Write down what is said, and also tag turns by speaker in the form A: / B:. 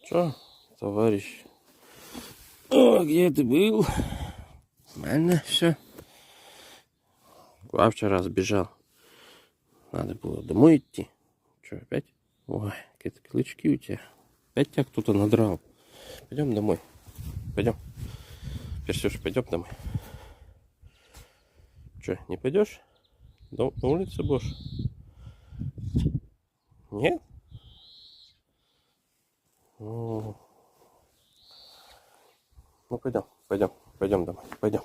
A: Что, товарищ? О, где ты был? Нормально все. А вчера сбежал. Надо было домой идти. Что, опять? Ой, какие-то клычки у тебя. Опять тебя кто-то надрал. Пойдем домой. Пойдем. Персюш, пойдем домой. Что, не пойдешь? На улице будешь? Нет? Ну, пойдем, пойдем, пойдем домой, пойдем.